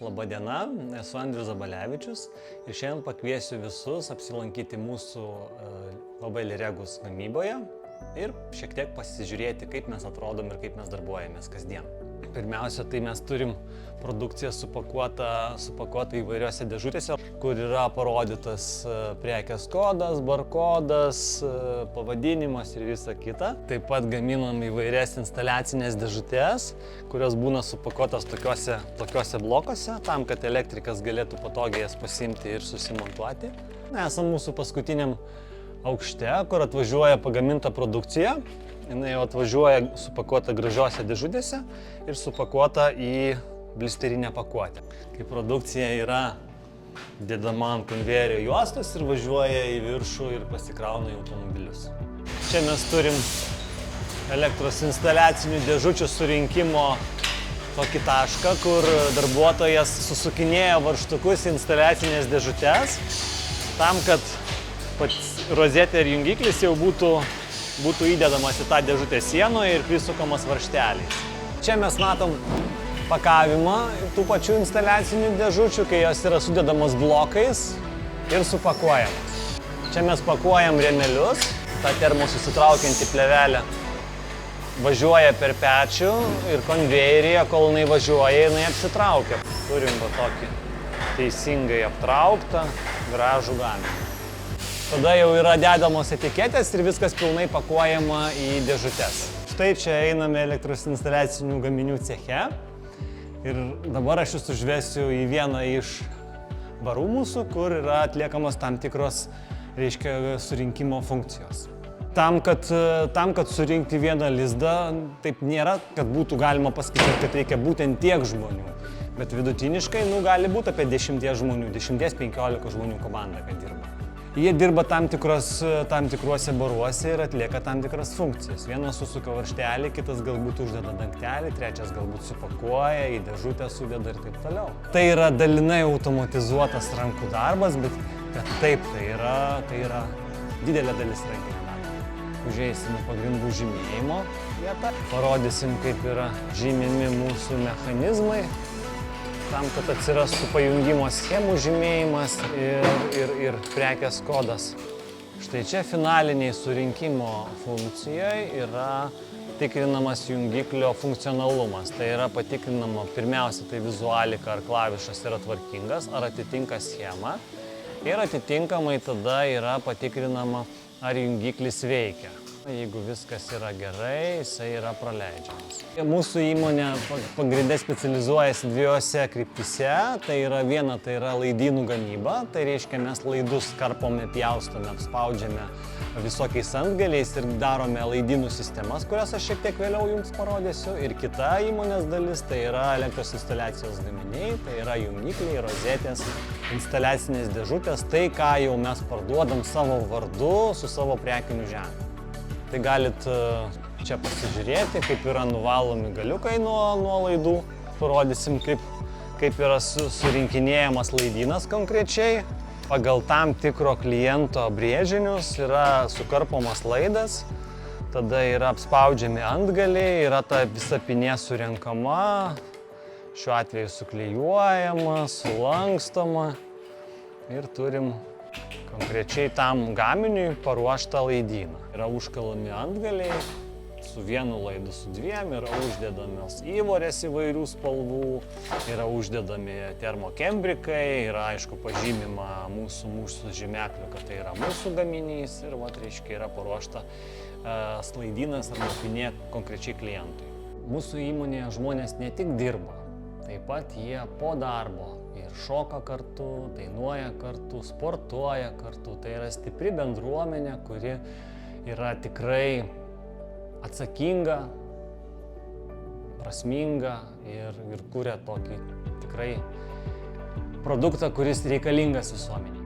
Labadiena, esu Andrius Zabalevičius ir šiandien pakviesiu visus apsilankyti mūsų Lobelį Regus gamyboje ir šiek tiek pasižiūrėti, kaip mes atrodom ir kaip mes darbuojamės kasdien. Pirmiausia, tai mes turim produkciją supakuotą įvairiose dėžutėse, kur yra parodytas prekės kodas, barkodas, pavadinimas ir visa kita. Taip pat gaminam įvairias instaliacinės dėžutės, kurios būna supakuotos tokiuose blokuose, tam, kad elektrikas galėtų patogiai jas pasiimti ir susimontuoti. Esam mūsų paskutiniam aukšte, kur atvažiuoja pagaminta produkcija. Jinai atvažiuoja supakuota gražiose dėžutėse ir supakuota į blisterinę pakuotę. Kai produkcija yra dėdama ant konvejerio juostos ir važiuoja į viršų ir pasikrauna į automobilius. Čia mes turim elektros instaliacinių dėžučių surinkimo tokį tašką, kur darbuotojas susukinėja varžtukus į instaliacinės dėžutės, tam, kad pats rozetė ir jungiklis jau būtų įdedamas į tą dėžutę sienoje ir prisukamas varžteliais. Čia mes matom pakavimą tų pačių instaliacinių dėžučių, kai jos yra sudedamos blokais ir supakuojamos. Čia mes pakuojam rėmelius, ta termosusitraukianti plėvelė važiuoja per pečių ir konvejeryje, kol jinai važiuoja, jinai apsitraukia. Turim va tokį teisingai aptrauktą, gražų gaminį. Tada jau yra dedamos etiketės ir viskas pilnai pakuojama į dėžutes. Štai čia einame elektros instaliacinių gaminių ceche. Ir dabar aš jūs užvesiu į vieną iš barų mūsų, kur yra atliekamos tam tikros, surinkimo funkcijos. Tam, kad surinkti vieną lizdą, taip nėra, kad būtų galima pasakyti, kad reikia būtent tiek žmonių. Bet vidutiniškai gali būti apie 10 žmonių, 10-15 žmonių komanda, kad dirba. Jie dirba tam tikruose baruose ir atlieka tam tikras funkcijas. Vienas susuka varžtelį, kitas galbūt uždeda dangtelį, trečias galbūt supakuoja, į dėžutę sudeda ir taip toliau. Tai yra dalinai automatizuotas rankų darbas, bet taip, tai yra didelė dalis rankinio darbo. Užeisim į pagrindų žymėjimo vietą, parodysim, kaip yra žymimi mūsų mechanizmai, tam, kad atsirastų pajungimo schemų žymėjimas ir prekės kodas. Štai čia finaliniai surinkimo funkcijoje yra tikrinamas jungiklio funkcionalumas. Tai yra patikrinama pirmiausia, tai vizualika, ar klavišas yra tvarkingas, ar atitinka schemą. Ir atitinkamai tada yra patikrinama, ar jungiklis veikia. Jeigu viskas yra gerai, jisai yra praleidžiamas. Mūsų įmonė pagrinde specializuojasi dviejose kryptyse. Tai yra viena, tai yra laidynų gamyba. Tai reiškia, mes laidus karpome, pjaustome, apspaudžiame visokiais antgaliais ir darome laidynų sistemas, kurias aš šiek tiek vėliau jums parodysiu. Ir kita įmonės dalis, tai yra elektros instaliacijos gaminiai, tai yra jungikliai, rozetės, instaliacinės dėžutės, tai ką jau mes parduodam savo vardu su savo prekiniu ženklu. Tai galit čia pasižiūrėti, kaip yra nuvalomi galiukai nuo laidų. Parodysim, kaip yra surinkinėjamas laidynas konkrečiai. Pagal tam tikro kliento brėžinius yra sukarpomas laidas, tada yra apspaudžiami antgaliai, yra ta visa pinė surenkama, šiuo atveju suklijuojama, sulankstoma ir turim konkrečiai tam gaminiui paruoštą laidyną. Yra užkalami antgaliai su vienu laidu, su dviem, yra uždedamos įvorės įvairių spalvų, yra uždedami termokembrikai, yra aišku pažymima mūsų žymekliu, kad tai yra mūsų gaminys ir yra paruošta laidynas ar pinė konkrečiai klientui. Mūsų įmonėje žmonės ne tik dirba, taip pat jie po darbo ir šoka kartu, dainuoja kartu, sportuoja kartu. Tai yra stipri bendruomenė, kuri yra tikrai atsakinga, prasminga ir kuria tokį tikrai produktą, kuris reikalingas visuomenei.